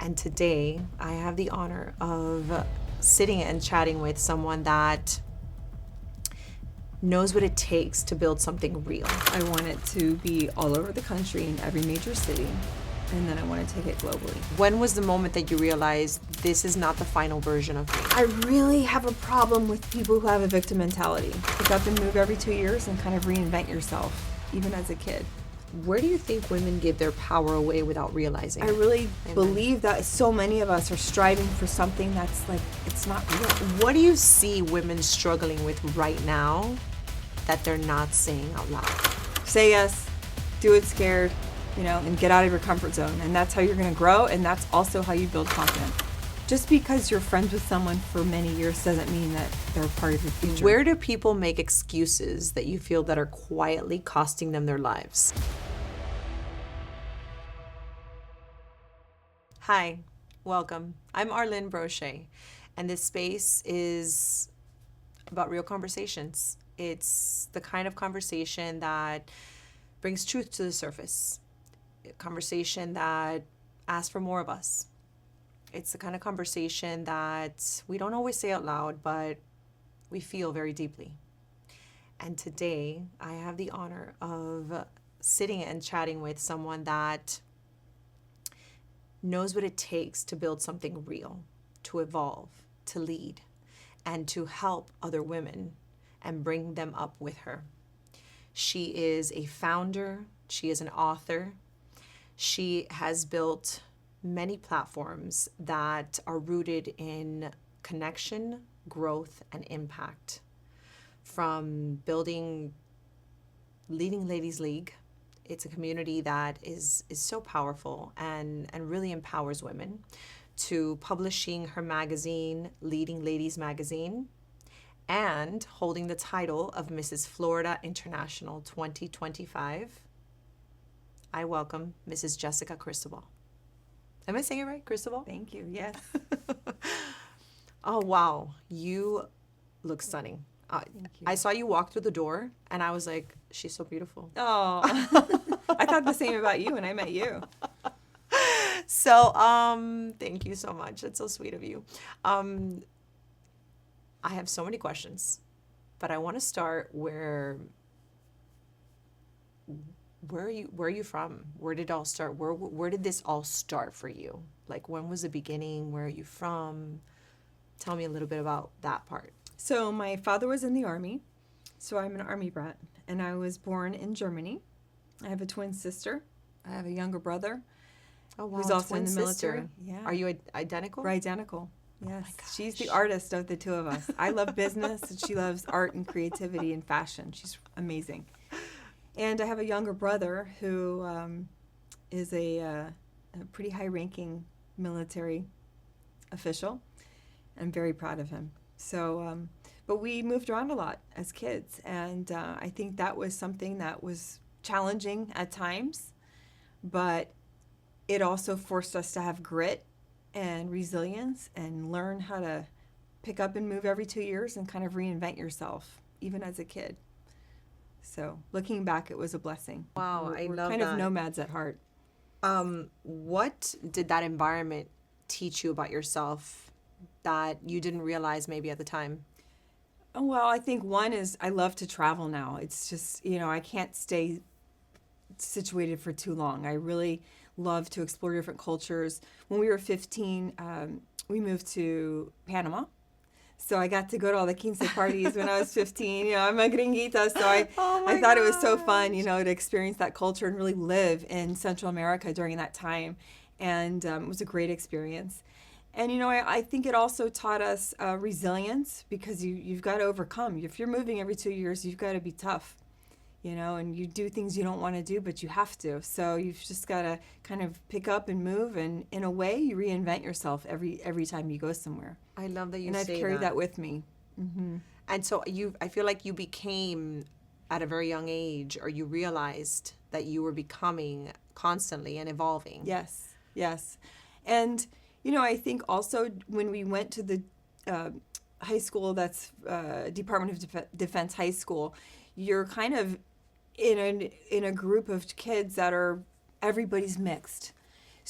And today I have the honor of sitting and chatting with someone that knows what it takes to build something real. I want it to be all over the country in every major city, and then I want to take it globally. When was the moment that you realized this is not the final version of me? I really have a problem with people who have a victim mentality. Pick up and move every 2 years and kind of reinvent yourself, even as a kid. Where do you think women give their power away without realizing I it? really believe that so many of us are striving for something that's like, it's not real. What do you see women struggling with right now that they're not saying out loud? Say yes, do it scared, and get out of your comfort zone. And that's how you're going to grow, and that's also how you build confidence. Just because you're friends with someone for many years doesn't mean that they're part of your future. Where do people make excuses that you feel that are quietly costing them their lives? Hi, welcome. I'm Arlyn Broche, and this space is about real conversations. It's the kind of conversation that brings truth to the surface, a conversation that asks for more of us. It's the kind of conversation that we don't always say out loud, but we feel very deeply. And today, I have the honor of sitting and chatting with someone that knows what it takes to build something real, to evolve, to lead, and to help other women and bring them up with her. She is a founder. She is an author. She has built many platforms that are rooted in connection, growth, and impact. From building Leading Ladies League, it's a community that is so powerful and really empowers women, to publishing her magazine, Leading Ladies Magazine, and holding the title of Mrs. Florida International 2025. I welcome Mrs. Jessica Cristobal. Am I saying it right? Cristobal? Thank you. Yes. Oh, wow. You look stunning. Thank you. I saw you walk through the door, and I was like, she's so beautiful. Oh, I thought the same about you when I met you. So, thank you so much. That's so sweet of you. I have so many questions, but I want to start where are you from? Where did it all start? Where did this all start for you? Like, when was the beginning? Where are you from? Tell me a little bit about that part. So my father was in the Army, so I'm an Army brat, and I was born in Germany. I have a twin sister. I have a younger brother. Oh, wow. Who's also twin in the sister. military. Yeah. Are you identical? We're identical. Yes. my gosh. She's the artist of the two of us. I love business, and she loves art and creativity and fashion. She's amazing. And I have a younger brother who is a pretty high-ranking military official. I'm very proud of him. So, but we moved around a lot as kids, and I think that was something that was challenging at times, but it also forced us to have grit and resilience and learn how to pick up and move every 2 years and kind of reinvent yourself, even as a kid. So looking back, it was a blessing. Wow, I we're love kind that. of nomads at heart. What did that environment teach you about yourself that you didn't realize maybe at the time? Well, I think one is I love to travel now. It's just, I can't stay situated for too long. I really love to explore different cultures. When we were 15, we moved to Panama. So I got to go to all the quince parties when I was 15. I'm a gringuita, so I thought it was so fun, to experience that culture and really live in Central America during that time. And it was a great experience. And, I think it also taught us resilience, because you've got to overcome. If you're moving every 2 years, you've got to be tough, and you do things you don't want to do, but you have to. So you've just got to kind of pick up and move. And in a way, you reinvent yourself every time you go somewhere. I love that you and say I've carried that with me. Mm-hmm. And so I feel like you became, at a very young age, or you realized that you were becoming constantly and evolving. Yes. And, I think also when we went to the high school, that's Department of Defense High School, you're kind of in a group of kids that are, everybody's mixed.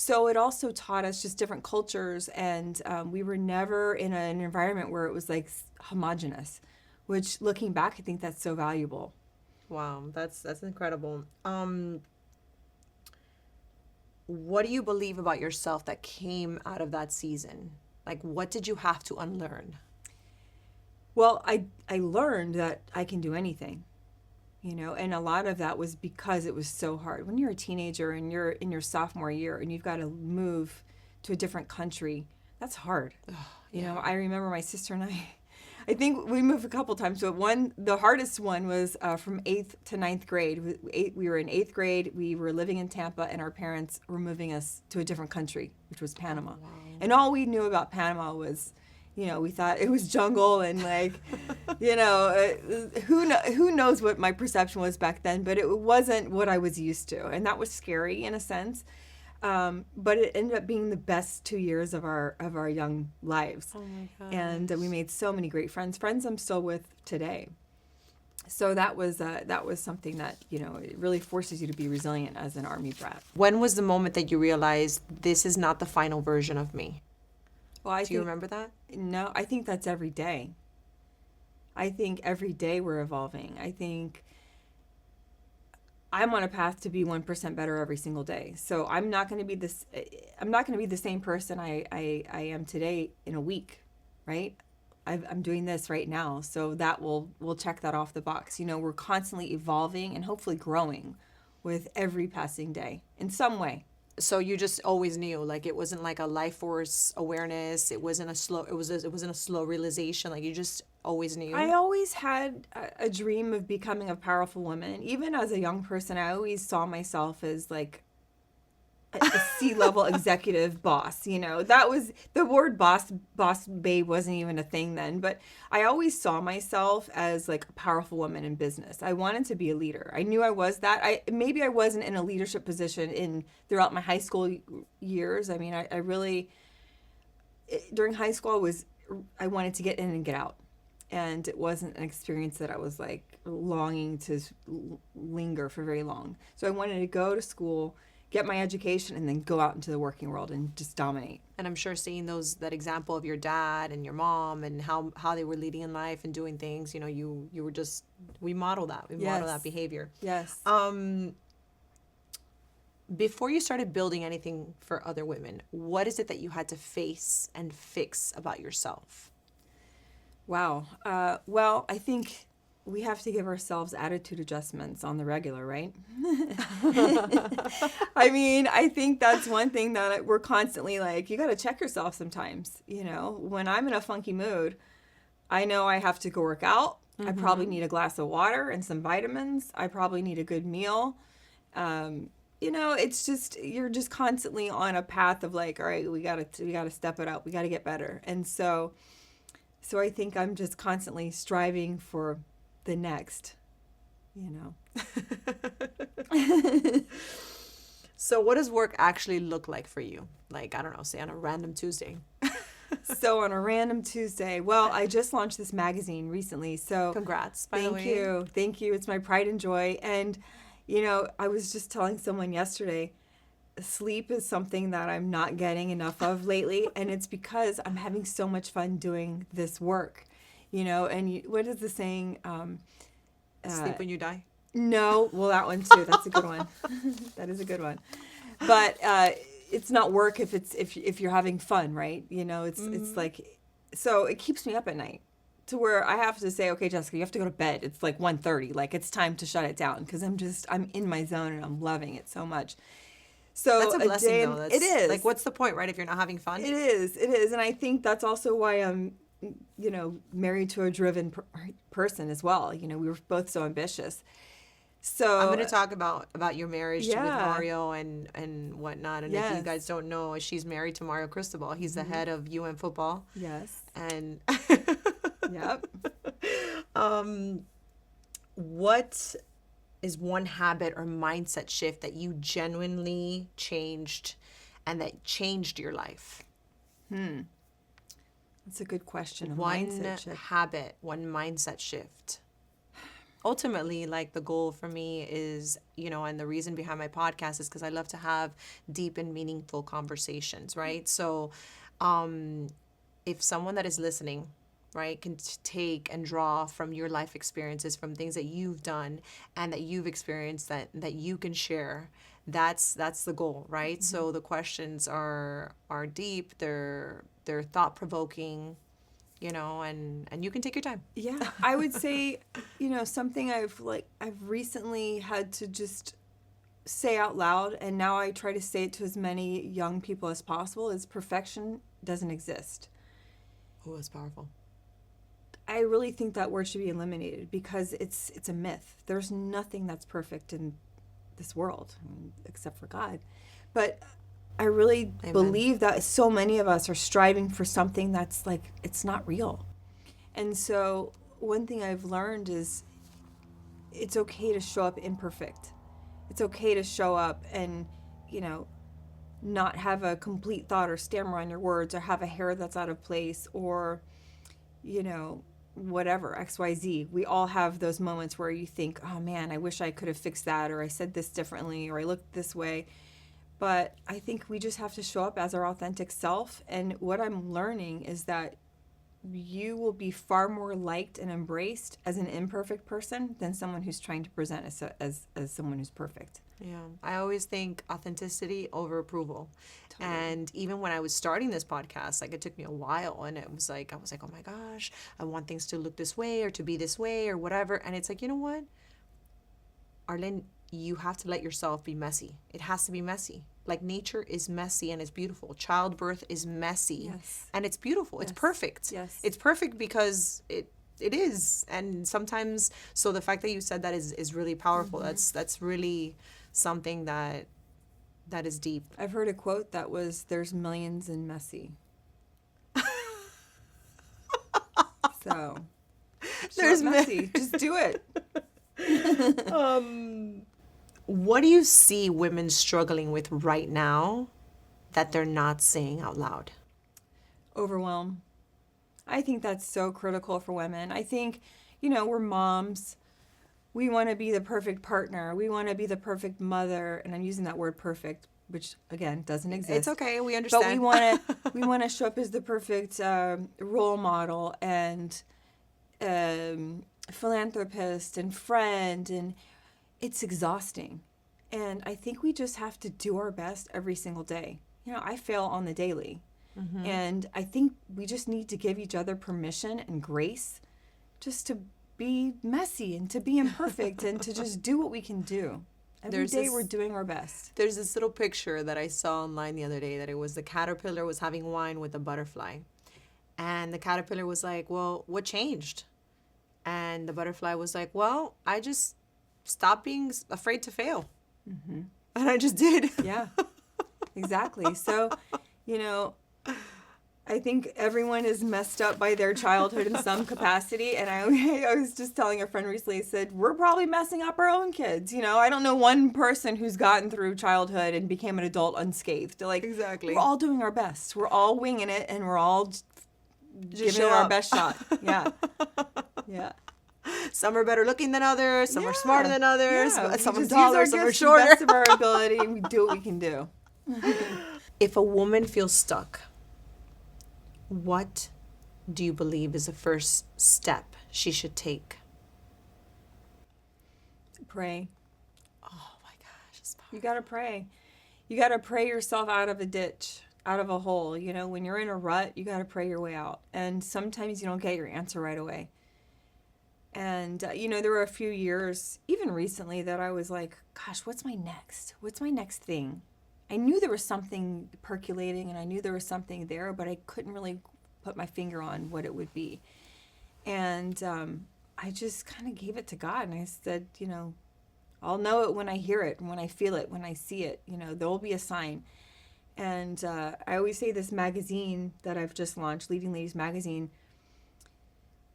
So it also taught us just different cultures, and we were never in an environment where it was like homogenous, which looking back, I think that's so valuable. Wow, that's incredible. What do you believe about yourself that came out of that season? Like, what did you have to unlearn? Well, I learned that I can do anything, and a lot of that was because it was so hard. When you're a teenager and you're in your sophomore year and you've got to move to a different country, that's hard. I remember my sister and I think we moved a couple times, but the hardest one was from 8th to ninth grade. We were in 8th grade, we were living in Tampa, and our parents were moving us to a different country, which was Panama. Wow. And all we knew about Panama was, we thought it was jungle and who knows what my perception was back then, but it wasn't what I was used to. And that was scary in a sense. But it ended up being the best 2 years of our young lives. Oh my gosh. And we made so many great friends I'm still with today. So that was something that, it really forces you to be resilient as an Army brat. When was the moment that you realized this is not the final version of me? Well, Do you remember that? No, I think that's every day. I think every day we're evolving. I think I'm on a path to be 1% better every single day. So I'm not going to be the same person I am today in a week, right? I'm doing this right now. So that we'll check that off the box. We're constantly evolving and hopefully growing with every passing day in some way. So you just always knew, like, it wasn't like a life force awareness. It wasn't a slow realization. Like, you just always knew. I always had a dream of becoming a powerful woman. Even as a young person, I always saw myself as like a C-level executive boss. That was the word boss babe wasn't even a thing then, but I always saw myself as like a powerful woman in business. I wanted to be a leader. I knew I was that. Maybe I wasn't in a leadership position throughout my high school years. I mean, I really during high school I wanted to get in and get out. And it wasn't an experience that I was like longing to linger for very long. So I wanted to go to school, get my education, and then go out into the working world and just dominate. And I'm sure seeing that example of your dad and your mom and how they were leading in life and doing things, you were just, we model that. We model that behavior. Yes. Before you started building anything for other women, what is it that you had to face and fix about yourself? Wow. Well, I think we have to give ourselves attitude adjustments on the regular, right? I mean, I think that's one thing that we're constantly like, you got to check yourself sometimes. When I'm in a funky mood, I know I have to go work out. Mm-hmm. I probably need a glass of water and some vitamins. I probably need a good meal. It's just, you're just constantly on a path of like, all right, we got to step it up. We got to get better. And so I think I'm just constantly striving for the next, So what does work actually look like for you? Like, I don't know, say on a random Tuesday. So on a random Tuesday, well, I just launched this magazine recently. So congrats, by the way. Thank you. Thank you. It's my pride and joy. And, I was just telling someone yesterday, sleep is something that I'm not getting enough of lately, and it's because I'm having so much fun doing this work, and what is the saying? Sleep when you die? No, well, that one too. That's a good one. That is a good one. But it's not work if you're having fun, right? It's like, so it keeps me up at night to where I have to say, okay, Jessica, you have to go to bed. It's like 1:30. Like, it's time to shut it down because I'm in my zone and I'm loving it so much. So that's a blessing, though. It is. Like, what's the point, right, if you're not having fun? It is. And I think that's also why I'm, married to a driven person as well. We were both so ambitious. So I'm going to talk about your marriage with Mario and whatnot. And if you guys don't know, she's married to Mario Cristobal. He's the head of UN football. Yes. And yep. What is one habit or mindset shift that you genuinely changed and that changed your life? That's a good question. One habit, one mindset shift. ultimately, like, the goal for me is, and the reason behind my podcast is because I love to have deep and meaningful conversations, right? So if someone that is listening, right, can take and draw from your life experiences, from things that you've done and that you've experienced, that you can share, that's the goal, right? So the questions are deep, they're thought provoking, and you can take your time. Yeah, I would say, something I've recently had to just say out loud, and now I try to say it to as many young people as possible, is perfection doesn't exist. Oh, it's powerful. I really think that word should be eliminated because it's a myth. There's nothing that's perfect in this world, except for God. But I really Amen. believe that so many of us are striving for something that's like, it's not real. And so one thing I've learned is it's okay to show up imperfect. It's okay to show up and, not have a complete thought or stammer on your words or have a hair that's out of place or, whatever, XYZ. We all have those moments where you think, oh man, I wish I could have fixed that, or I said this differently, or I looked this way. But I think we just have to show up as our authentic self. And what I'm learning is that you will be far more liked and embraced as an imperfect person than someone who's trying to present as someone who's perfect. Yeah, I always think authenticity over approval. Totally. And even when I was starting this podcast, like, it took me a while, and I was like, oh my gosh, I want things to look this way or to be this way or whatever. And it's like, you know what, Arlyn, you have to let yourself be messy. It has to be messy. Like, nature is messy and it's beautiful. Childbirth is messy. Yes. And it's beautiful. Yes. It's perfect. Yes. It's perfect because it is. And sometimes, so the fact that you said that is really powerful. Mm-hmm. That's really something that is deep. I've heard a quote that was, there's millions in messy. So, there's messy. Just do it. What do you see women struggling with right now that they're not saying out loud? Overwhelm. I think that's so critical for women. I think, we're moms. We want to be the perfect partner. We want to be the perfect mother. And I'm using that word perfect, which, again, doesn't exist. It's okay. We understand. But we want to show up as the perfect role model and philanthropist and friend, and it's exhausting. And I think we just have to do our best every single day. I fail on the daily. Mm-hmm. And I think we just need to give each other permission and grace just to be messy and to be imperfect and to just do what we can do. Every day we're doing our best. There's this little picture that I saw online the other day that it was the caterpillar was having wine with a butterfly. And the caterpillar was like, well, what changed? And the butterfly was like, well, I just stopped being afraid to fail. Mm-hmm. And I just did. Yeah, exactly. So, I think everyone is messed up by their childhood in some capacity. And I was just telling a friend recently, I said, we're probably messing up our own kids. I don't know one person who's gotten through childhood and became an adult unscathed. Like, exactly. We're all doing our best. We're all winging it, and we're all just giving it our best shot. Yeah. Yeah. Some are better looking than others. Some are smarter than others. Yeah. Some are taller. Some are shorter. The best of our ability, and we do what we can do. If a woman feels stuck, what do you believe is the first step she should take? Pray. Oh my gosh, it's powerful. You gotta pray. You gotta pray yourself out of a ditch, out of a hole. When you're in a rut, you gotta pray your way out. And sometimes you don't get your answer right away. And, there were a few years, even recently, that I was like, gosh, what's my next? What's my next thing? I knew there was something percolating and I knew there was something there, but I couldn't really put my finger on what it would be. And I just kind of gave it to God. And I said, I'll know it when I hear it, when I feel it, when I see it. There will be a sign. And I always say this magazine that I've just launched, Leading Ladies Magazine,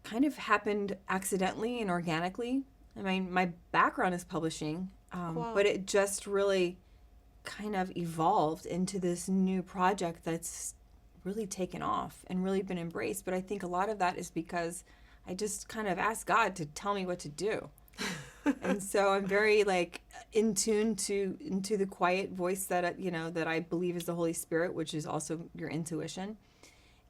kind of happened accidentally and organically. I mean, my background is publishing, but it just really kind of evolved into this new project that's really taken off and really been embraced. But I think a lot of that is because I just kind of asked God to tell me what to do. And so I'm very like in tune into the quiet voice that that I believe is the Holy Spirit, which is also your intuition.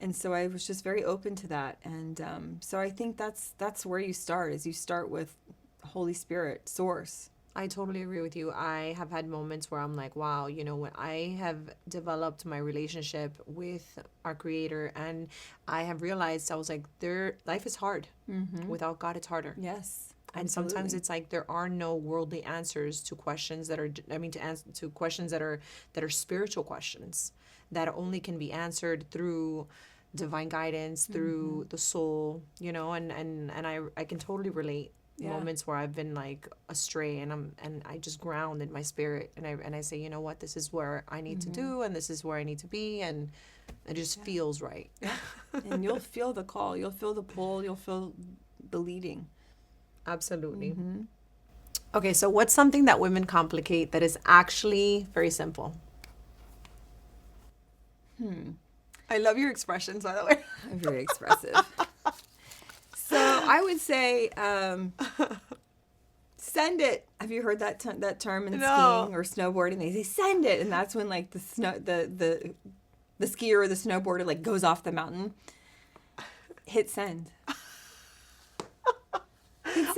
And so I was just very open to that. And so I think that's where you start, is you start with Holy Spirit, source. I totally agree with you. I have had moments where I'm like, wow, when I have developed my relationship with our Creator, and I have realized, I was like, life is hard. Without God, it's harder. Yes. And sometimes it's like there are no worldly answers to questions that are, to questions that are spiritual questions that only can be answered through divine guidance, through the soul, and I can totally relate. Moments where I've been like astray, and I just ground in my spirit, and I say, you know what, this is where I need to do, and this is where I need to be, and it just feels right. And you'll feel the call, you'll feel the pull, you'll feel the leading. Absolutely. Okay, so what's something that women complicate that is actually very simple? I love your expressions, by the way. I'm very expressive. So I would say, send it. Have you heard that term in skiing or snowboarding? They say send it, and that's when like the skier or the snowboarder like goes off the mountain. Hit send.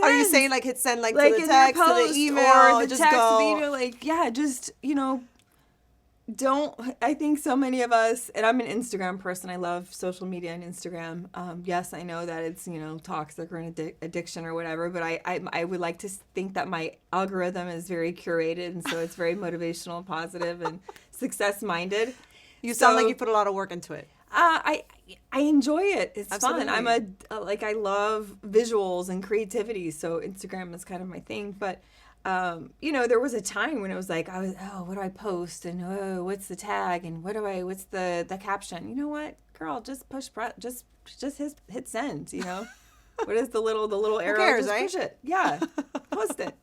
Are you saying like hit send, like to the in text, your to post the email, or the just text, go? the email, just don't. I think so many of us, and I'm an Instagram person. I love social media and Instagram. Yes, I know that it's toxic or an addiction or whatever, but I would like to think that my algorithm is very curated, and so it's very motivational, positive, and success minded. You sound like you put a lot of work into it. I enjoy it. It's Absolutely. fun. I love visuals and creativity, so Instagram is kind of my thing. But there was a time when it was like what do I post, and what's the tag, and what's the caption? You know what, girl, just hit send. What is the little arrow? Who cares, just right? push it. Yeah, post it.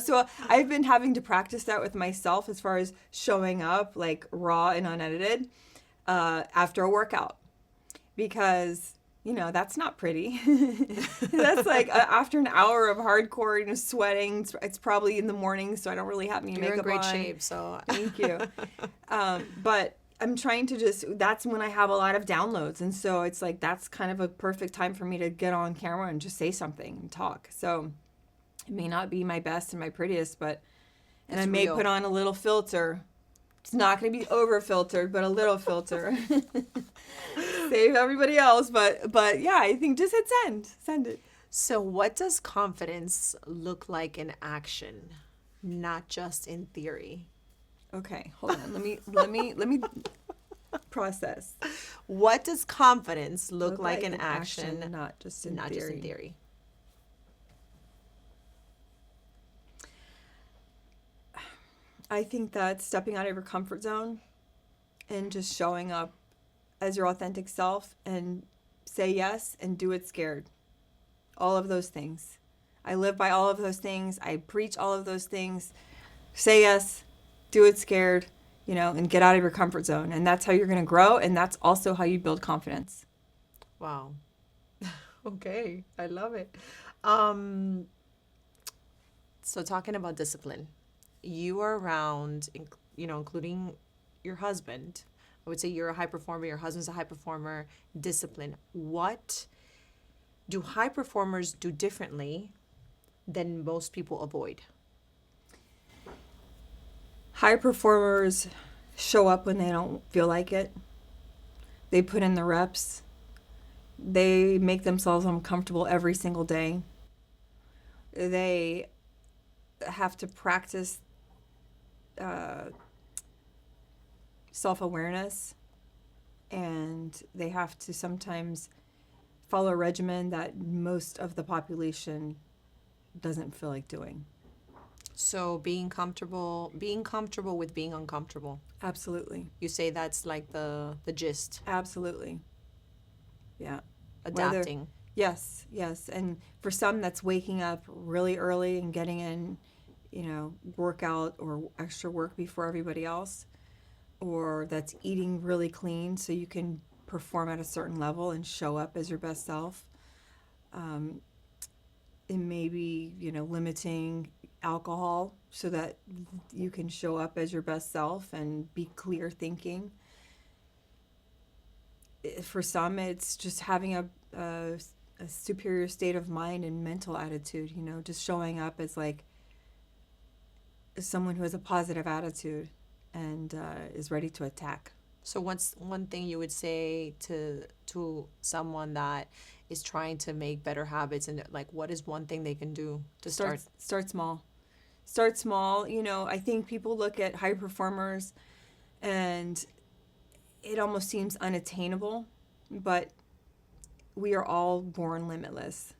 So I've been having to practice that with myself as far as showing up like raw and unedited after a workout, because that's not pretty. That's like after an hour of hardcore sweating. It's probably in the morning, so I don't really have any makeup on. You're in great shape, so thank you. But I'm trying to that's when I have a lot of downloads, and so it's like that's kind of a perfect time for me to get on camera and just say something and talk. So it may not be my best and my prettiest, and I may put on a little filter. It's not going to be over filtered, but a little filter. Save everybody else, but yeah, I think just hit send it. So what does confidence look like in action, not just in theory? Okay, hold on. Let me process. What does confidence look like in action, not just in theory? I think that stepping out of your comfort zone and just showing up as your authentic self, and say yes and do it scared. All of those things. I live by all of those things. I preach all of those things. Say yes, do it scared, and get out of your comfort zone. And that's how you're going to grow, and that's also how you build confidence. Wow. Okay, I love it. So talking about discipline, you are around, including your husband. I would say you're a high performer, your husband's a high performer. Discipline. What do high performers do differently than most people avoid? High performers show up when they don't feel like it. They put in the reps. They make themselves uncomfortable every single day. They have to practice self-awareness, and they have to sometimes follow a regimen that most of the population doesn't feel like doing. So being comfortable with being uncomfortable. Absolutely. You say that's like the gist. Absolutely. Yeah. Adapting. Yes. And for some, that's waking up really early and getting in, workout or extra work before everybody else, or that's eating really clean so you can perform at a certain level and show up as your best self. it may be, limiting alcohol so that you can show up as your best self and be clear thinking. For some, it's just having a superior state of mind and mental attitude, just showing up as like someone who has a positive attitude and is ready to attack. So what's one thing you would say to someone that is trying to make better habits, and like what is one thing they can do to start? Start small. Start small. I think people look at high performers and it almost seems unattainable, but we are all born limitless.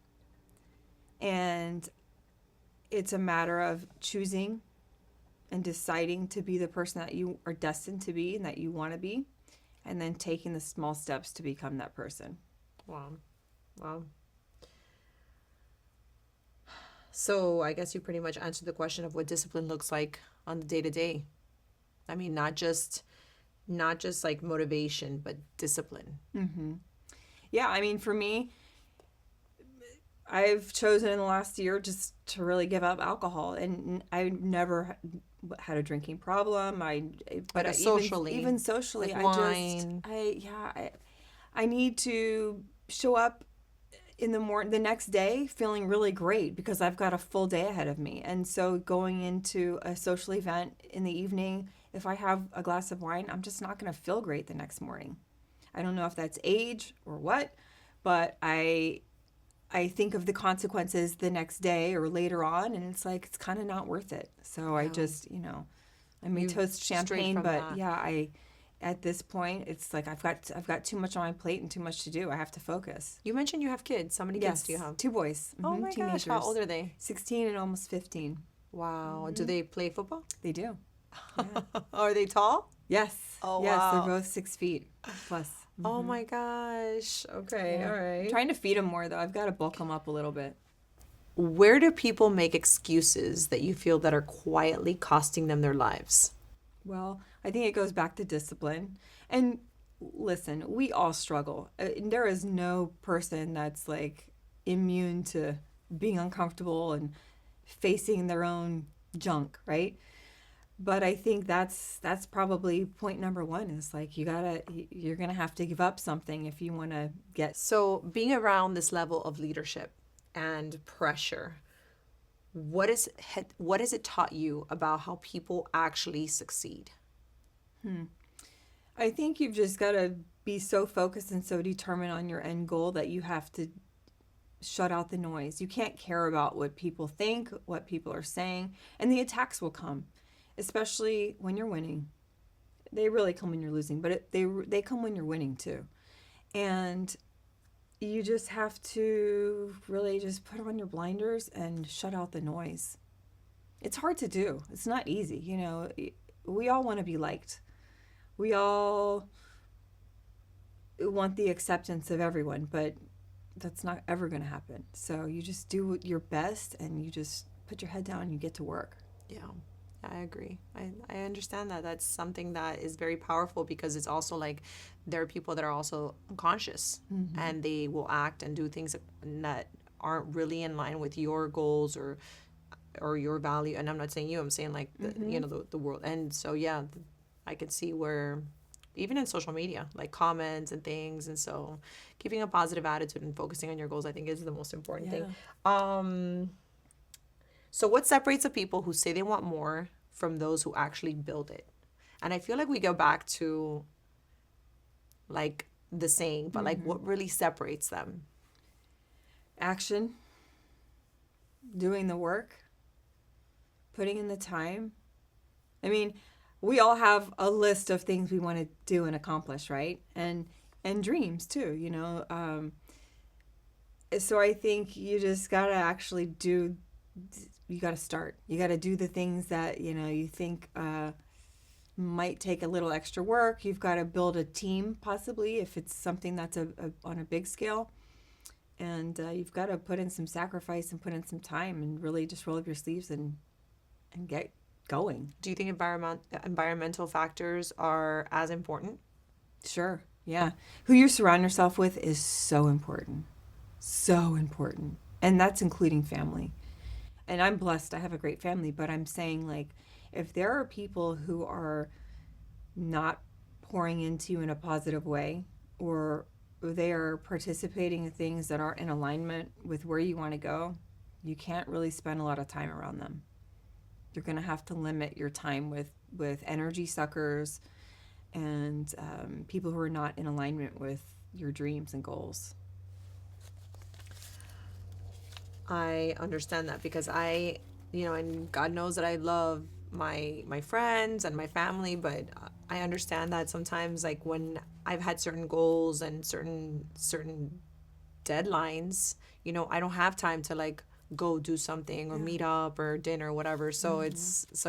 And it's a matter of choosing and deciding to be the person that you are destined to be and that you want to be, and then taking the small steps to become that person. Wow. So I guess you pretty much answered the question of what discipline looks like on the day-to-day. I mean, not just like motivation, but discipline. Mm-hmm. Yeah, I mean, for me, I've chosen in the last year just to really give up alcohol, and I never had a drinking problem. Socially, even socially, like wine. I need to show up in the next day feeling really great because I've got a full day ahead of me. And so going into a social event in the evening, if I have a glass of wine, I'm just not going to feel great the next morning. I don't know if that's age or what, but I think of the consequences the next day or later on, and it's like, it's kind of not worth it. So I just, I may toast champagne, but at this point, it's like I've got too much on my plate and too much to do. I have to focus. You mentioned you have kids. How many kids do you have? 2 boys. Oh my teenagers. gosh, how old are they? 16 and almost 15. Wow. Do they play football? They do. Yeah. Are they tall? Yes. Oh, yes, wow. They're both 6 feet plus. Mm-hmm. Oh my gosh. Okay, Yeah. all right. I'm trying to feed them more, though. I've got to bulk them up a little bit. Where do people make excuses that you feel that are quietly costing them their lives? Well, I think it goes back to discipline. And listen, we all struggle. There is no person that's like immune to being uncomfortable and facing their own junk, right? But I think that's probably point number one is like you're going to have to give up something if you want to get. So being around this level of leadership and pressure, what has it taught you about how people actually succeed? I think you've just got to be so focused and so determined on your end goal that you have to shut out the noise. You can't care about what people think, what people are saying, and the attacks will come, especially when you're winning. They really come when you're losing, but they come when you're winning too. And you just have to really just put on your blinders and shut out the noise. It's hard to do. It's not easy. We all want to be liked. We all want the acceptance of everyone, but that's not ever going to happen. So you just do your best and you just put your head down and you get to work. Yeah, I agree. I understand that. That's something that is very powerful because it's also like there are people that are also unconscious and they will act and do things that aren't really in line with your goals or your value. And I'm not saying you, I'm saying like the world. And so, yeah, I could see where even in social media, like comments and things. And so keeping a positive attitude and focusing on your goals, I think is the most important thing. So what separates the people who say they want more from those who actually build it? And I feel like we go back to like the saying, but like what really separates them? Action, doing the work, putting in the time. I mean, we all have a list of things we want to do and accomplish, right? And dreams too, So I think you just got to actually you got to start. You got to do the things that, you think might take a little extra work. You've got to build a team, possibly, if it's something that's on a big scale. And you've got to put in some sacrifice and put in some time and really just roll up your sleeves and get going. Do you think environmental factors are as important? Sure. Yeah. Who you surround yourself with is so important. So important. And that's including family. And I'm blessed. I have a great family. But I'm saying, like, if there are people who are not pouring into you in a positive way, or they are participating in things that aren't in alignment with where you want to go, you can't really spend a lot of time around them. You're going to have to limit your time with energy suckers and people who are not in alignment with your dreams and goals. I understand that because and God knows that I love my friends and my family, but I understand that sometimes, like, when I've had certain goals and certain deadlines, I don't have time to, like, go do something or meet up or dinner or whatever. So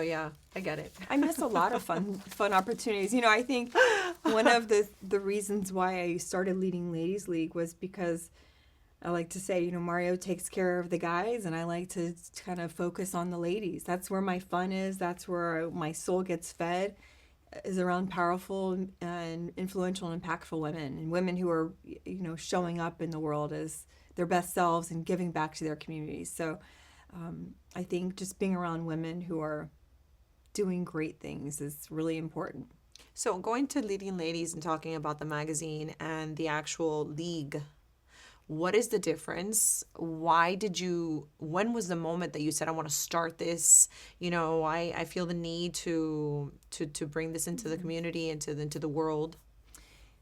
yeah, I get it. I miss a lot of fun opportunities. I think one of the reasons why I started leading Ladies League was because I like to say, Mario takes care of the guys, and I like to kind of focus on the ladies. That's where my fun is. That's where my soul gets fed, is around powerful and influential and impactful women, and women who are, showing up in the world as their best selves and giving back to their communities. So I think just being around women who are doing great things is really important. So going to Leading Ladies and talking about the magazine and the actual league, what is the difference? When was the moment that you said, I want to start this? I feel the need to bring this into the community, into the world.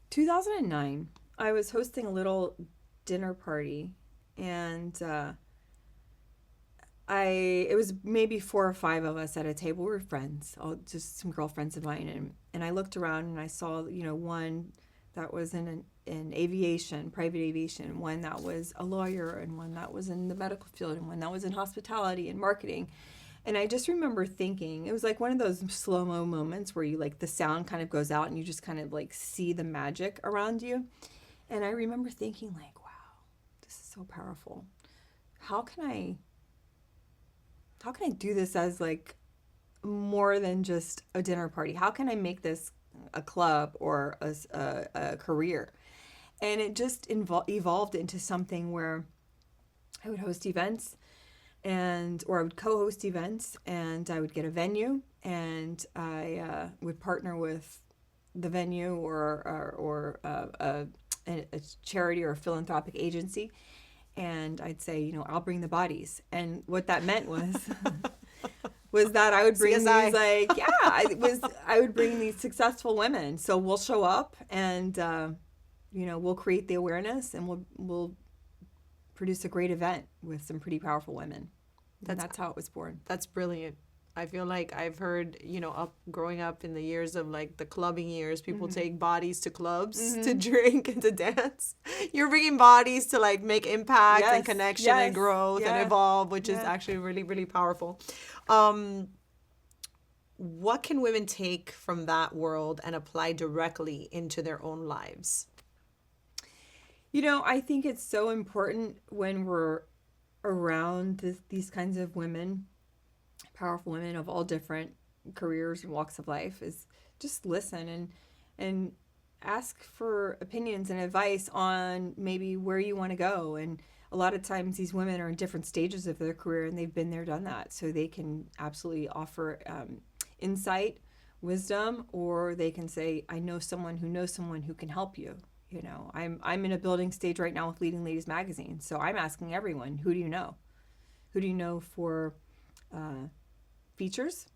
2009, I was hosting a little dinner party, and it was maybe 4 or 5 of us at a table. We were friends, just some girlfriends of mine, and I looked around and I saw, one that was in aviation, private aviation, one that was a lawyer, and one that was in the medical field, and one that was in hospitality and marketing. And I just remember thinking, it was like one of those slow-mo moments where you, like, the sound kind of goes out and you just kind of, like, see the magic around you. And I remember thinking, like, wow, this is so powerful. How can I do this as, like, more than just a dinner party? How can I make this a club or a career? And it just evolved into something where I would host events, or I would co-host events, and I would get a venue, and I would partner with the venue or a charity or a philanthropic agency, and I'd say, I'll bring the bodies. And what that meant was was that I would bring CSI. these, I would bring these successful women. So we'll show up, and we'll create the awareness, and we'll produce a great event with some pretty powerful women. That's how it was born. That's brilliant. I feel like I've heard, growing up in the years of, like, the clubbing years, people take bodies to clubs to drink and to dance. You're bringing bodies to, like, make impact and connection and growth and evolve, which is actually really, really powerful. What can women take from that world and apply directly into their own lives? I think it's so important when we're around these kinds of women, powerful women of all different careers and walks of life, is just listen and ask for opinions and advice on maybe where you want to go. And a lot of times these women are in different stages of their career, and they've been there, done that. So they can absolutely offer insight, wisdom, or they can say, I know someone who knows someone who can help you. I'm in a building stage right now with Leading Ladies magazine. So I'm asking everyone, who do you know? Who do you know for features?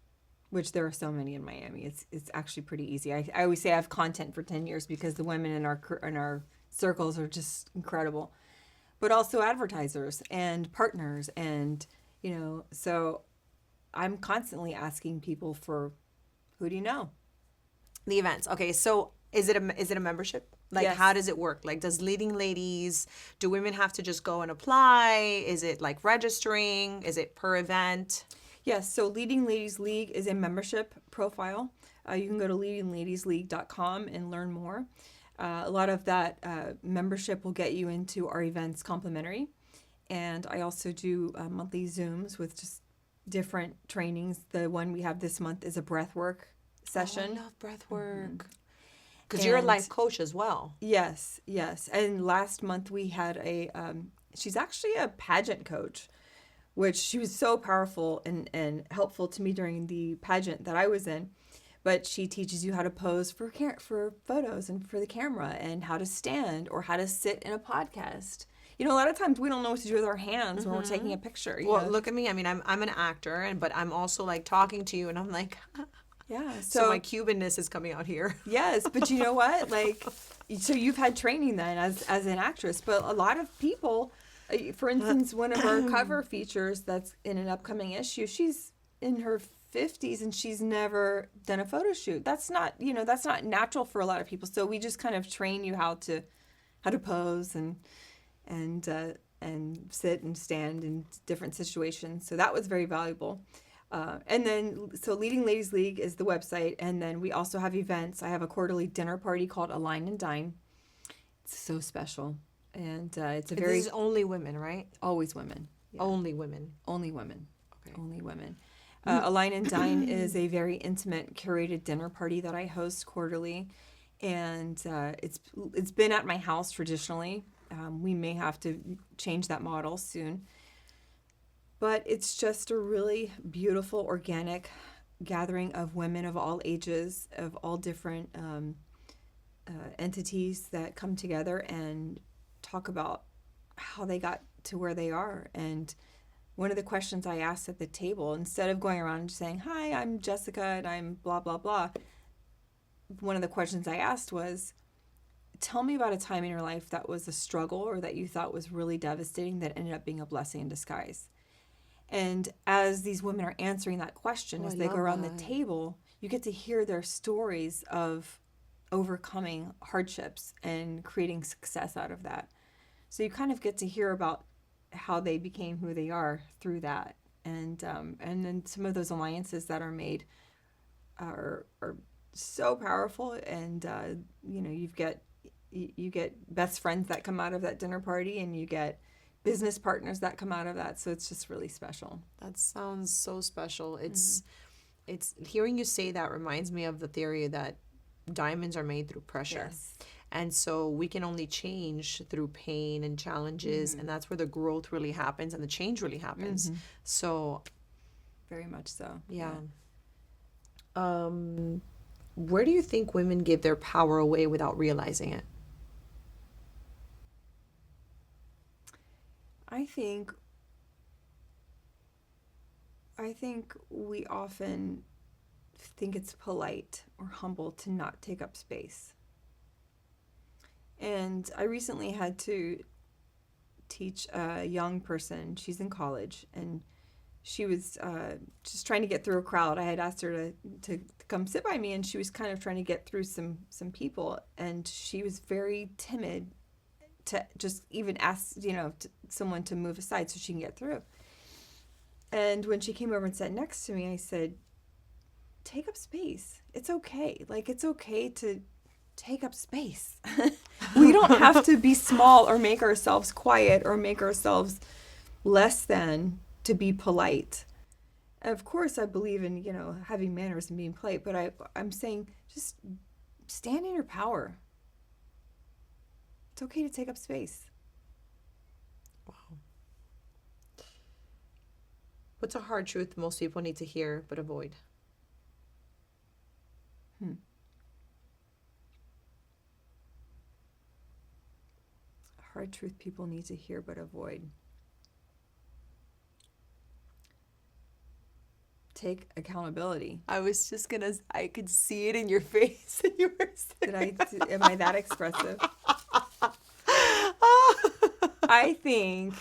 Which there are so many in Miami. It's actually pretty easy. I always say I have content for 10 years because the women in our circles are just incredible. But also advertisers and partners, and so I'm constantly asking people for, who do you know? The events. Okay, so is it a membership? Like, Yes. How does it work? Like, does Leading Ladies, do women have to just go and apply? Is it like registering? Is it per event? Yes, so Leading Ladies League is a membership profile. You can go to leadingladiesleague.com and learn more. A lot of that membership will get you into our events complimentary. And I also do monthly Zooms with just different trainings. The one we have this month is a breathwork session. Oh, I love breath work. Because you're a life coach as well. Yes. And last month we had a She's actually a pageant coach, which she was so powerful and helpful to me during the pageant that I was in. But she teaches you how to pose for photos and for the camera, and how to stand or how to sit in a podcast. A lot of times we don't know what to do with our hands when we're taking a picture. Well, look at me. I mean, I'm an actor, but I'm also like talking to you, and I'm like, yeah. So my Cubanness is coming out here. Yes, but you know what? Like, so you've had training then as an actress, but a lot of people, for instance, one of our cover features that's in an upcoming issue, she's in her 50s and she's never done a photo shoot. That's not natural for a lot of people. So we just kind of train you how to pose and sit and stand in different situations. So that was very valuable. And then, so Leading Ladies League is the website. And then we also have events. I have a quarterly dinner party called Align and Dine. It's so special. And it's a very... This is only women, right? Always women. Yeah. Only women. Only women. Okay. Only women. Align and Dine is a very intimate, curated dinner party that I host quarterly. And it's been at my house traditionally. We may have to change that model soon. But it's just a really beautiful, organic gathering of women of all ages, of all different entities that come together and talk about how they got to where they are. And one of the questions I asked at the table, instead of going around and saying, "Hi, I'm Jessica and I'm blah, blah, blah," one of the questions I asked was, tell me about a time in your life that was a struggle or that you thought was really devastating that ended up being a blessing in disguise. And as these women are answering that question, as they go around the table, you get to hear their stories of overcoming hardships and creating success out of that. So you kind of get to hear about how they became who they are through that. And then some of those alliances that are made are so powerful. And, you get best friends that come out of that dinner party, and you get business partners that come out of that. So it's just really special. That sounds so special. It's hearing you say that reminds me of the theory that diamonds are made through pressure. Yes. And so we can only change through pain and challenges, and that's where the growth really happens and the change really happens. So very much so. Yeah. Where do you think women give their power away without realizing it? I think we often think it's polite or humble to not take up space. And I recently had to teach a young person. She's in college, and she was just trying to get through a crowd. I had asked her to come sit by me, and she was kind of trying to get through some people, and she was very timid to just even ask, someone to move aside so she can get through. And when she came over and sat next to me, I said, take up space. It's okay. Like, it's okay to take up space. We don't have to be small or make ourselves quiet or make ourselves less than to be polite. Of course, I believe in, having manners and being polite, but I'm saying just stand in your power. It's okay to take up space. Wow. What's a hard truth most people need to hear but avoid? A hard truth people need to hear but avoid. Take accountability. I was just I could see it in your face and you were saying. Am I that expressive? I think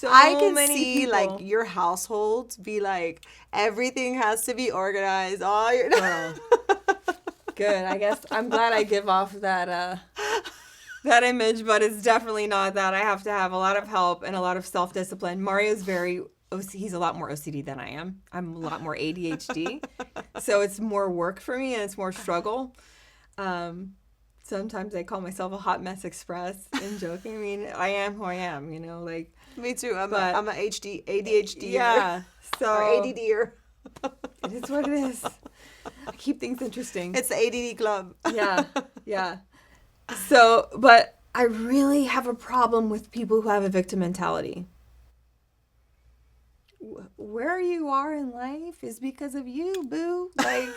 I can many see people, like your household be like, everything has to be organized. All your good. I guess I'm glad I give off that image, but it's definitely not that. I have to have a lot of help and a lot of self-discipline. Mario's he's a lot more OCD than I am. I'm a lot more ADHD. So it's more work for me and it's more struggle. Sometimes I call myself a hot mess express and joking. I mean, I am who I am, like. Me too. I'm a ADHD. Yeah. So. Or ADDer. It is what it is. I keep things interesting. It's the ADD club. Yeah. So, but I really have a problem with people who have a victim mentality. Where you are in life is because of you, boo. Like,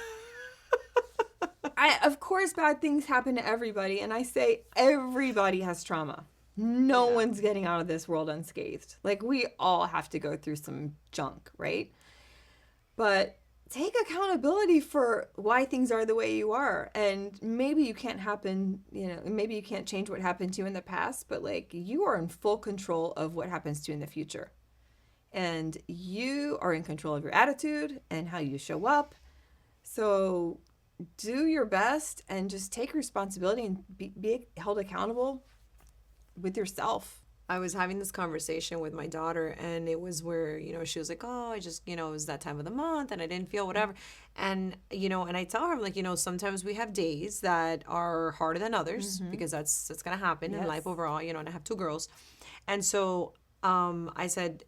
of course, bad things happen to everybody, and I say everybody has trauma. No one's getting out of this world unscathed. Like, we all have to go through some junk, right? But take accountability for why things are the way you are. And maybe you can't maybe you can't change what happened to you in the past, but like, you are in full control of what happens to you in the future. And you are in control of your attitude and how you show up. So do your best and just take responsibility and be held accountable with yourself. I was having this conversation with my daughter, and it was where, she was like, oh, I just, it was that time of the month and I didn't feel whatever. And, and I tell her, I'm like, sometimes we have days that are harder than others because that's going to happen in life overall, and I have 2 girls. And so I said,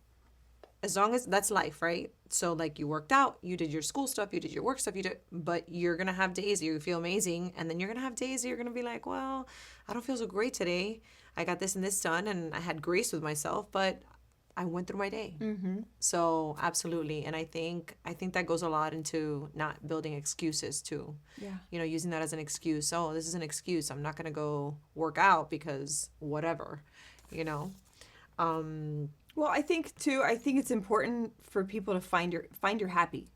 as long as that's life, right? So like, you worked out, you did your school stuff, you did your work stuff, but you're going to have days you feel amazing. And then you're going to have days you're going to be like, well, I don't feel so great today. I got this and this done, and I had grace with myself, but I went through my day. So absolutely. And I think that goes a lot into not building excuses too. Yeah. Using that as an excuse. Oh, this is an excuse. I'm not going to go work out because whatever, Well, I think it's important for people to find your happy.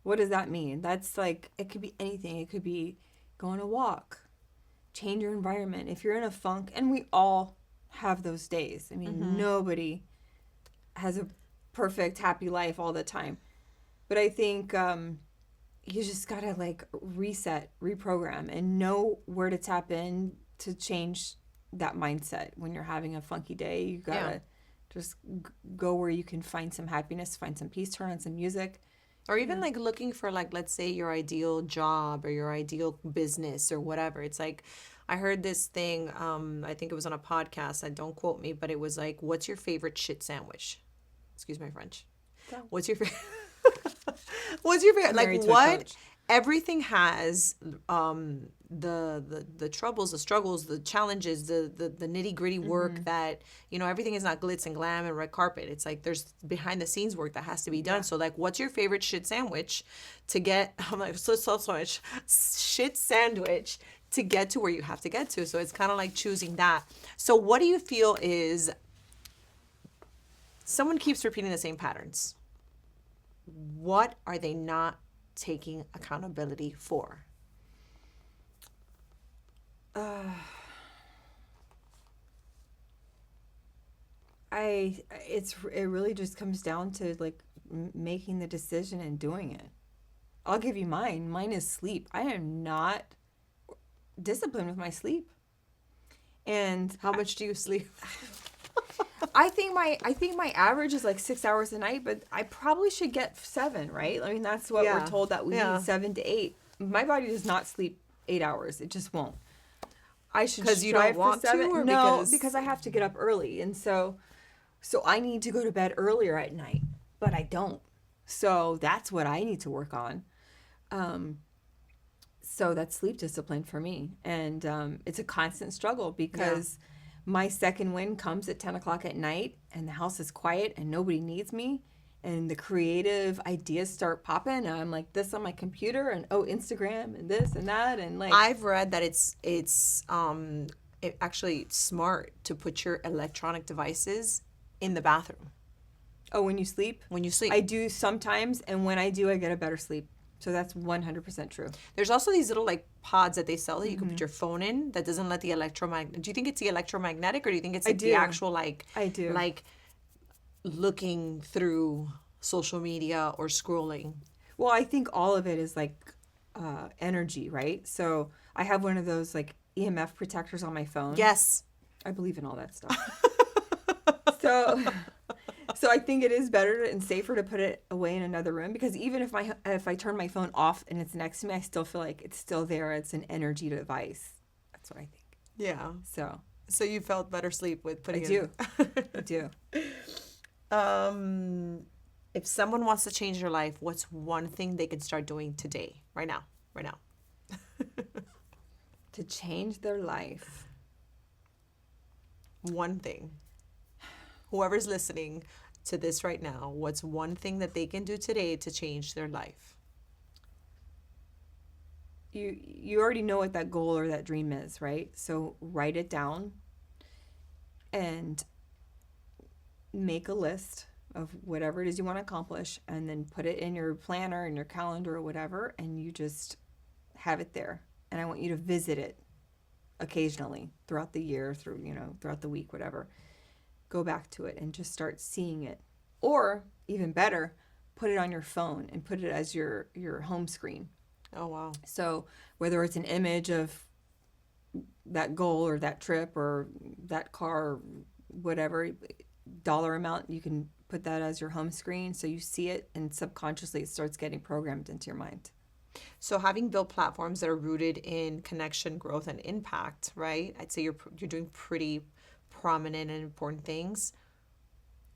What does that mean? That's like, it could be anything. It could be going a walk, change your environment. If you're in a funk, and we all have those days. I mean, nobody has a perfect, happy life all the time. But I think you just gotta like reset, reprogram, and know where to tap in to change that mindset. When you're having a funky day, you gotta just go where you can find some happiness, find some peace, turn on some music. Or even like looking for, like, let's say your ideal job or your ideal business or whatever. It's like, I heard this thing, I think it was on a podcast, don't quote me, but it was like, what's your favorite shit sandwich? Excuse my French. What's your favorite? What's your favorite? Like, what? Everything has the troubles, the struggles, the challenges, the nitty gritty work that, everything is not glitz and glam and red carpet. It's like, there's behind the scenes work that has to be done. Yeah. So like, what's your favorite shit sandwich to get? I'm like, so much shit sandwich to get to where you have to get to. So it's kind of like choosing that. So what do you feel is, someone keeps repeating the same patterns? What are they not taking accountability for? It really just comes down to like making the decision and doing it. I'll give you mine. Mine is sleep. I am not disciplined with my sleep. And how much do you sleep? I think my average is like 6 hours a night, but I probably should get 7, right? I mean, that's what we're told, that we need 7 to 8. My body does not sleep 8 hours. It just won't. I should strive you don't want for 7. to, or no, because I have to get up early, and so I need to go to bed earlier at night, but I don't. So that's what I need to work on. So that's sleep discipline for me, and it's a constant struggle because my second wind comes at 10 o'clock at night, and the house is quiet, and nobody needs me, and the creative ideas start popping, and I'm like this on my computer, and Instagram, and this and that, and like, I've read that it's actually smart to put your electronic devices in the bathroom. Oh, when you sleep? When you sleep. I do sometimes, and when I do, I get a better sleep. So that's 100% true. There's also these little like pods that they sell that you can put your phone in that doesn't let the electromagnetic. Do you think it's the electromagnetic, or do you think it's like the actual like? I do. Like looking through social media or scrolling. Well, I think all of it is like energy, right? So I have one of those like EMF protectors on my phone. Yes. I believe in all that stuff. So I think it is better and safer to put it away in another room, because even if I turn my phone off and it's next to me, I still feel like it's still there. It's an energy device. That's what I think. Yeah. So you felt better sleep with putting it. I do. If someone wants to change their life, what's one thing they can start doing today, right now? To change their life. One thing. Whoever's listening to this right now, what's one thing that they can do today to change their life? You already know what that goal or that dream is, right? So write it down and make a list of whatever it is you want to accomplish, and then put it in your planner, in your calendar, or whatever, and you just have it there. And I want you to visit it occasionally throughout the year, throughout the week, whatever. Go back to it and just start seeing it. Or even better, put it on your phone and put it as your home screen. Oh, wow. So whether it's an image of that goal or that trip or that car or whatever dollar amount, you can put that as your home screen so you see it, and subconsciously it starts getting programmed into your mind. So having built platforms that are rooted in connection, growth, and impact, right? I'd say you're doing pretty prominent and important things.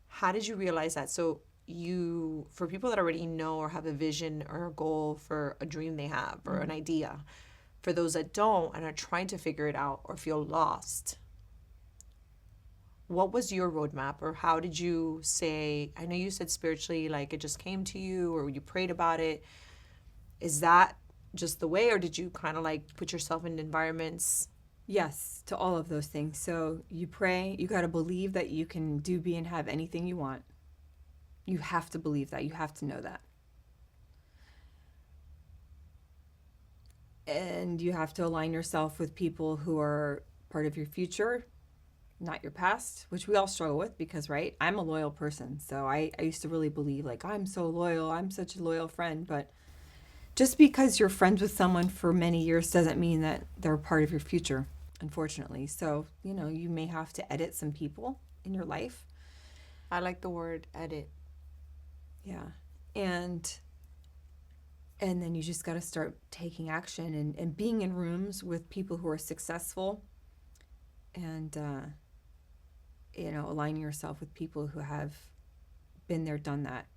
How did you realize that? So for people that already know or have a vision or a goal for a dream they have or an idea, for those that don't and are trying to figure it out or feel lost, what was your roadmap, or how did you say, I know you said spiritually, like it just came to you or you prayed about it. Is that just the way, or did you kind of like put yourself in environments? Yes, to all of those things. So you pray, you got to believe that you can do, be, and have anything you want. You have to believe that. You have to know that. And you have to align yourself with people who are part of your future, not your past, which we all struggle with because, right, I'm a loyal person. So I used to really believe, like, I'm so loyal. I'm such a loyal friend. But just because you're friends with someone for many years doesn't mean that they're part of your future, unfortunately. So, you may have to edit some people in your life. I like the word edit. Yeah. And then you just got to start taking action and being in rooms with people who are successful, and, aligning yourself with people who have been there, done that,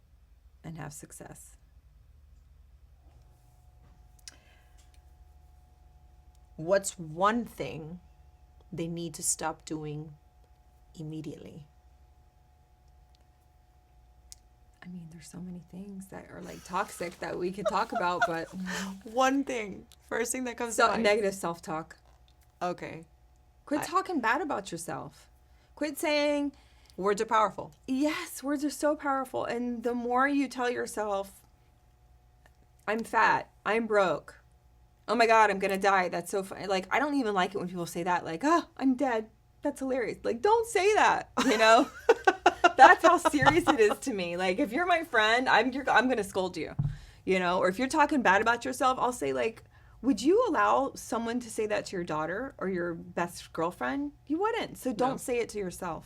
and have success. What's one thing they need to stop doing immediately? I mean, there's so many things that are like toxic that we could talk about, but One thing. First thing that comes to mind. negative self-talk. Okay. Quit talking bad about yourself. Quit saying, Words are powerful. yes, words are so powerful. And the more you tell yourself, I'm fat, I'm broke, oh my God, I'm going to die. That's so funny. Like, I don't even like it when people say that. Like, oh, I'm dead. That's hilarious. Like, don't say that, That's how serious it is to me. Like, if you're my friend, I'm going to scold you, Or if you're talking bad about yourself, I'll say, like, would you allow someone to say that to your daughter or your best girlfriend? You wouldn't. So don't say it to yourself.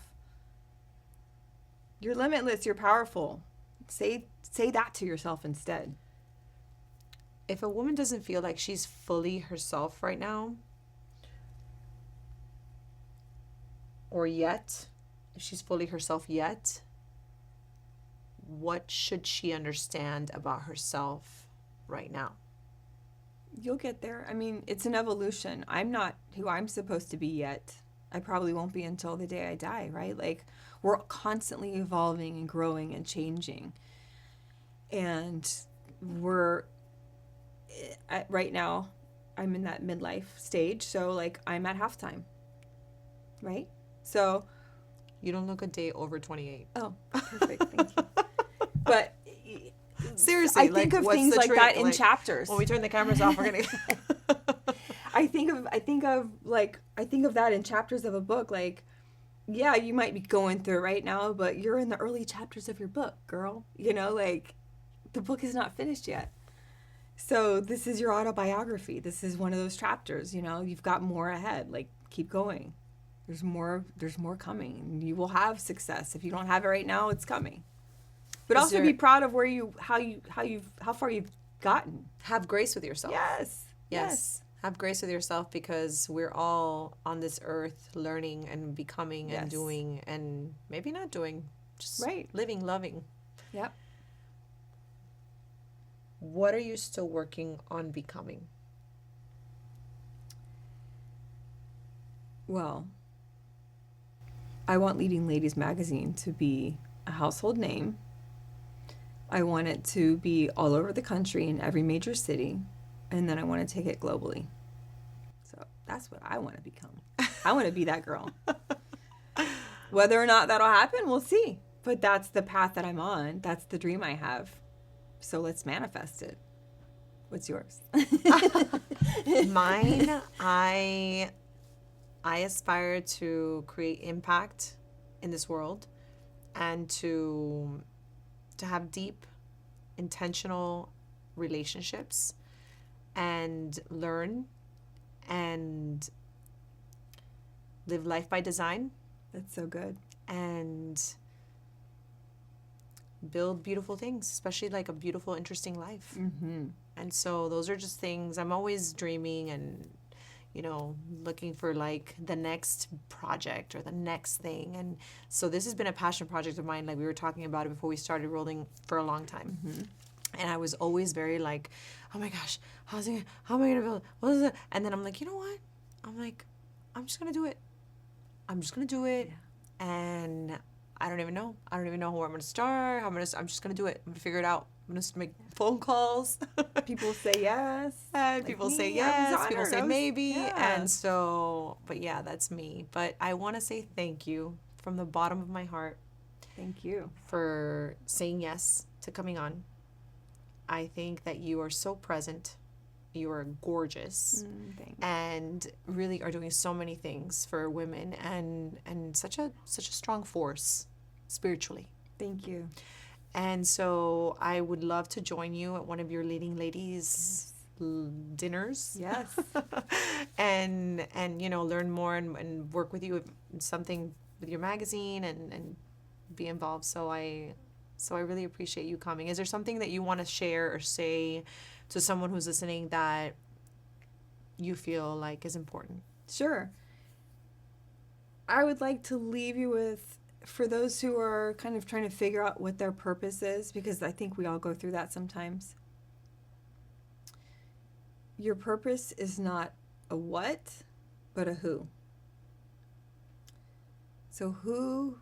You're limitless. You're powerful. Say that to yourself instead. If a woman doesn't feel like she's fully herself right now, or yet, if she's fully herself yet, what should she understand about herself right now? You'll get there. I mean, it's an evolution. I'm not who I'm supposed to be yet. I probably won't be until the day I die, right? Like, we're constantly evolving and growing and changing. And right now, I'm in that midlife stage. So, like, I'm at halftime, right? So, You don't look a day over 28. oh, perfect. Thank you. But seriously, I think of things like that in chapters. When we turn the cameras off, we're gonna. I think of that in chapters of a book. Like, yeah, you might be going through it right now, but you're in the early chapters of your book, girl. Like, the book is not finished yet. So this is your autobiography. This is one of those chapters. You've got more ahead. Like, keep going. There's more coming. You will have success. If you don't have it right now, it's coming. But also be proud of how far you've gotten. Have grace with yourself. Yes. Have grace with yourself, because we're all on this earth learning and becoming and doing, and maybe not doing, just living, loving. Yep. What are you still working on becoming? Well, I want Leading Ladies magazine to be a household name. I want it to be all over the country in every major city, and then I want to take it globally. So that's what I want to become. I want to be that girl. Whether or not that'll happen, we'll see. But that's the path that I'm on. That's the dream I have. So let's manifest it. What's yours? Mine, I aspire to create impact in this world and to have deep, intentional relationships and learn and live life by design That's so good. and build beautiful things, especially like a beautiful, interesting life. Mm-hmm. And so those are just things I'm always dreaming and, looking for like the next project or the next thing. And so this has been a passion project of mine. Like we were talking about it before we started rolling for a long time. Mm-hmm. And I was always very like, oh my gosh, how am I going to build? What is it? And then I'm like, you know what? I'm like, I'm just going to do it. I'm just going to do it. Yeah. And I don't even know. I don't even know where I'm going to start. I'm just going to do it. I'm going to figure it out. I'm going to make phone calls. People say yes. And people say yes. People say maybe. Yeah. And so, but yeah, that's me. But I want to say thank you from the bottom of my heart. Thank you. For saying yes to coming on. I think that you are so present. You are gorgeous. And really are doing so many things for women and such a strong force spiritually. Thank you. And so I would love to join you at one of your Leading Ladies dinners. Yes. and learn more and work with you in something with your magazine and be involved. So I really appreciate you coming. Is there something that you want to share or say to someone who's listening that you feel like is important? Sure. I would like to leave you with, for those who are kind of trying to figure out what their purpose is, because I think we all go through that sometimes. Your purpose is not a what, but a who. So who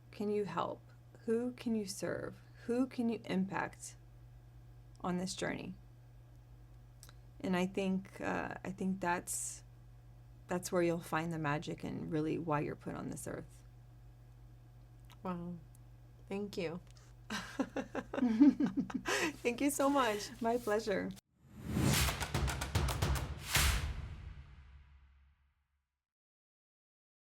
can you help? Who can you serve? Who can you impact on this journey? And I think that's where you'll find the magic and really why you're put on this earth. Wow. Thank you. Thank you so much. My pleasure.